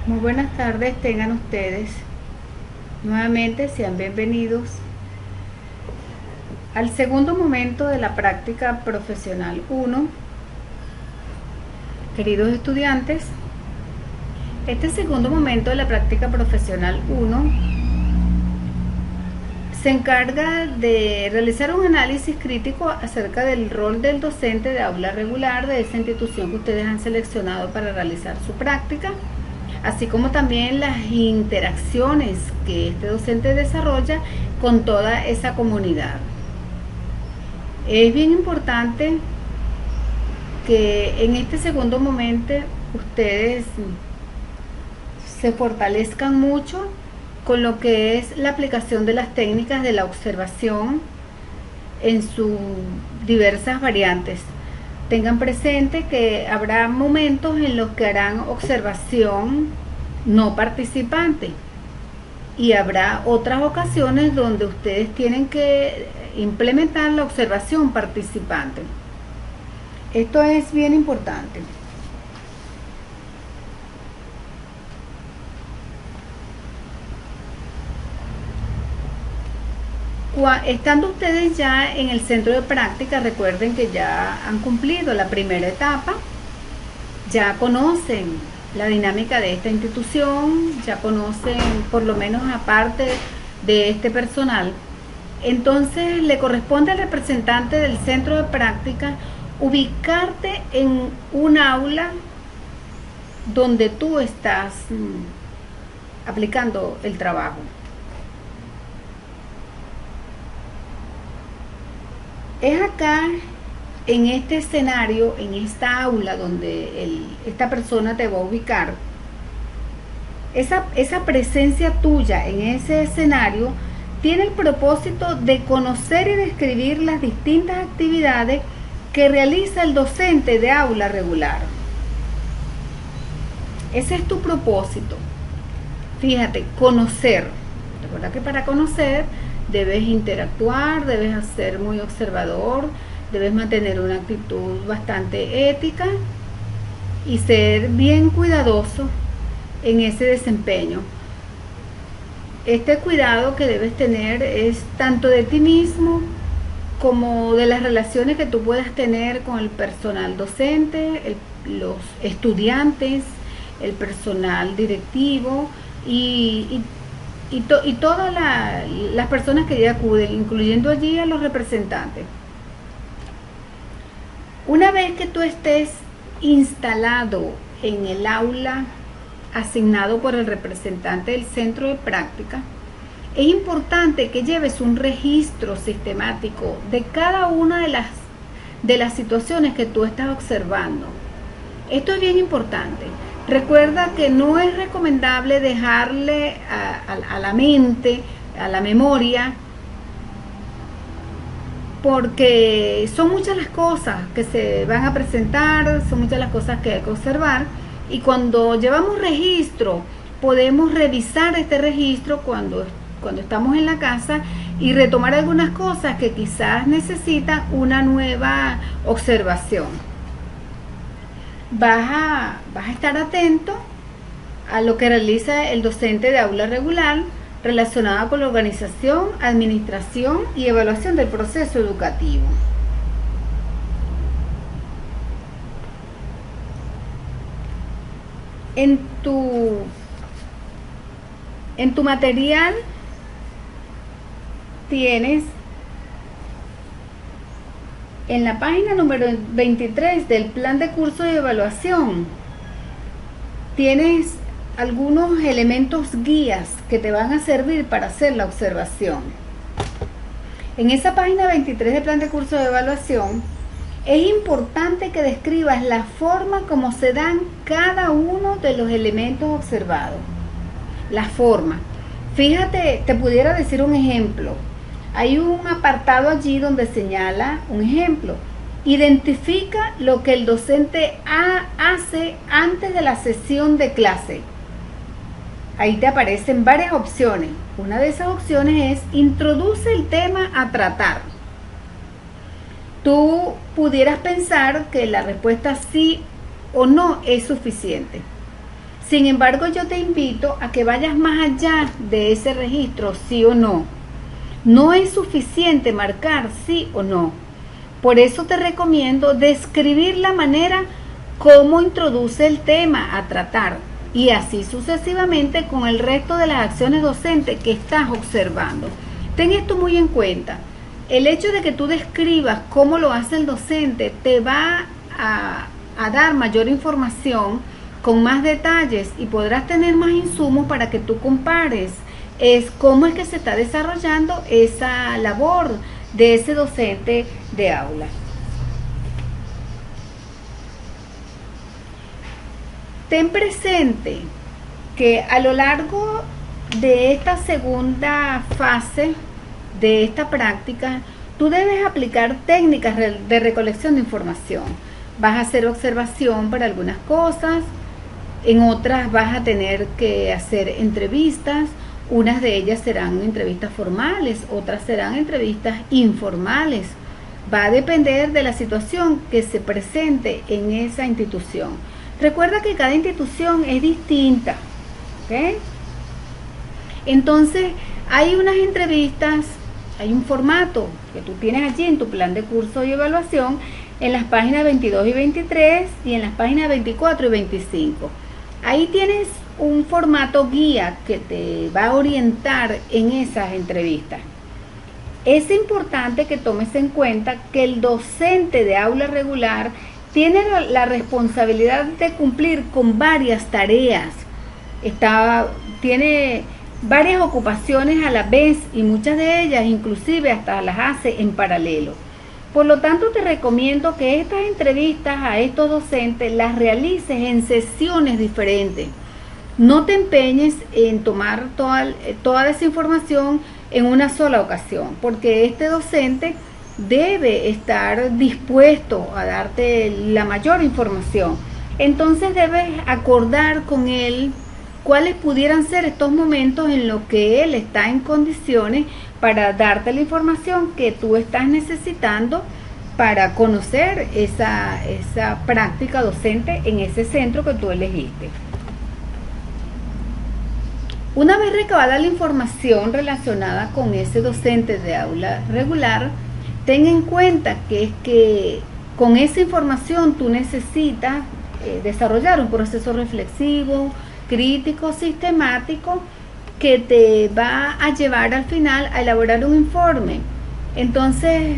Muy buenas tardes, tengan ustedes. Nuevamente sean bienvenidos al segundo momento de la práctica profesional 1. Queridos estudiantes, este segundo momento de la práctica profesional 1 se encarga de realizar un análisis crítico acerca del rol del docente de aula regular de esa institución que ustedes han seleccionado para realizar su práctica, así como también las interacciones que este docente desarrolla con toda esa comunidad. Es bien importante que en este segundo momento ustedes se fortalezcan mucho con lo que es la aplicación de las técnicas de la observación en sus diversas variantes. Tengan presente que habrá momentos en los que harán observación no participante y habrá otras ocasiones donde ustedes tienen que implementar la observación participante. Esto es bien importante. Estando ustedes ya en el centro de práctica, recuerden que ya han cumplido la primera etapa, ya conocen la dinámica de esta institución, ya conocen por lo menos aparte de este personal. Entonces le corresponde al representante del centro de práctica ubicarte en un aula donde tú estás aplicando el trabajo. Es acá, en este escenario, en esta aula donde esta persona te va a ubicar. Esa presencia tuya en ese escenario tiene el propósito de conocer y describir las distintas actividades que realiza el docente de aula regular. Ese es tu propósito. Fíjate, conocer. Recuerda que para conocer debes interactuar, debes ser muy observador, debes mantener una actitud bastante ética y ser bien cuidadoso en ese desempeño. Este cuidado que debes tener es tanto de ti mismo como de las relaciones que tú puedas tener con el personal docente, los estudiantes, el personal directivo y todas las personas que ya acuden, incluyendo allí a los representantes. Una vez que tú estés instalado en el aula asignado por el representante del centro de práctica, es importante que lleves un registro sistemático de cada una de las situaciones que tú estás observando. Esto es bien importante. Recuerda que no es recomendable dejarle a la mente, a la memoria, porque son muchas las cosas que se van a presentar, son muchas las cosas que hay que observar, y cuando llevamos registro, podemos revisar este registro cuando estamos en la casa y retomar algunas cosas que quizás necesitan una nueva observación. Vas a estar atento a lo que realiza el docente de aula regular relacionada con la organización, administración y evaluación del proceso educativo. En tu material tienes en la página número 23 del plan de curso de evaluación, tienes algunos elementos guías que te van a servir para hacer la observación. En esa página 23 del plan de curso de evaluación, es importante que describas la forma como se dan cada uno de los elementos observados. La forma. Fíjate, te pudiera decir un ejemplo. Hay un apartado allí donde señala un ejemplo. Identifica lo que el docente hace antes de la sesión de clase. Ahí te aparecen varias opciones. Una de esas opciones es introduce el tema a tratar. Tú pudieras pensar que la respuesta sí o no es suficiente. Sin embargo, yo te invito a que vayas más allá de ese registro, sí o no. No es suficiente marcar sí o no. Por eso te recomiendo describir la manera como introduce el tema a tratar y así sucesivamente con el resto de las acciones docentes que estás observando. Ten esto muy en cuenta. El hecho de que tú describas cómo lo hace el docente te va a dar mayor información con más detalles y podrás tener más insumos para que tú compares cómo es que se está desarrollando esa labor de ese docente de aula. Ten presente que a lo largo de esta segunda fase de esta práctica, tú debes aplicar técnicas de recolección de información. Vas a hacer observación para algunas cosas, en otras vas a tener que hacer entrevistas, unas de ellas serán entrevistas formales, otras serán entrevistas informales. Va a depender de la situación que se presente en esa institución. Recuerda que cada institución es distinta, ¿ok? Entonces, hay unas entrevistas, hay un formato que tú tienes allí en tu plan de curso y evaluación en las páginas 22 y 23 y en las páginas 24 y 25. Ahí tienes un formato guía que te va a orientar en esas entrevistas. Es importante que tomes en cuenta que el docente de aula regular tiene la responsabilidad de cumplir con varias tareas. Tiene varias ocupaciones a la vez y muchas de ellas inclusive hasta las hace en paralelo. Por lo tanto, te recomiendo que estas entrevistas a estos docentes las realices en sesiones diferentes. No te empeñes en tomar toda esa información en una sola ocasión, porque este docente debe estar dispuesto a darte la mayor información. Entonces debes acordar con él cuáles pudieran ser estos momentos en los que él está en condiciones para darte la información que tú estás necesitando para conocer esa práctica docente en ese centro que tú elegiste. Una vez recabada la información relacionada con ese docente de aula regular, ten en cuenta que con esa información tú necesitas desarrollar un proceso reflexivo, crítico, sistemático, que te va a llevar al final a elaborar un informe. Entonces,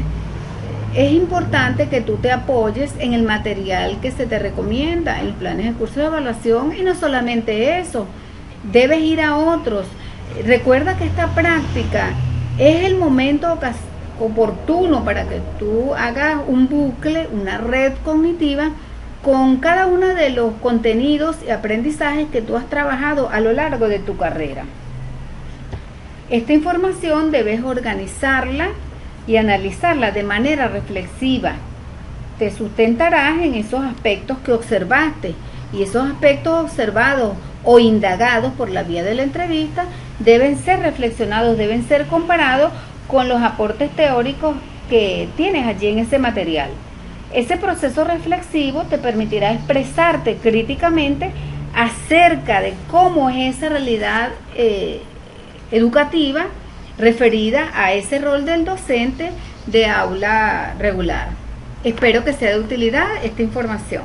es importante que tú te apoyes en el material que se te recomienda, en los planes de curso de evaluación, y no solamente eso, debes ir a otros. Recuerda que esta práctica es el momento oportuno para que tú hagas un bucle, una red cognitiva con cada uno de los contenidos y aprendizajes que tú has trabajado a lo largo de tu carrera. Esta información debes organizarla y analizarla de manera reflexiva. Te sustentarás en esos aspectos que observaste, y esos aspectos observados o indagados por la vía de la entrevista deben ser reflexionados, deben ser comparados con los aportes teóricos que tienes allí en ese material. Ese proceso reflexivo te permitirá expresarte críticamente acerca de cómo es esa realidad educativa referida a ese rol del docente de aula regular. Espero que sea de utilidad esta información.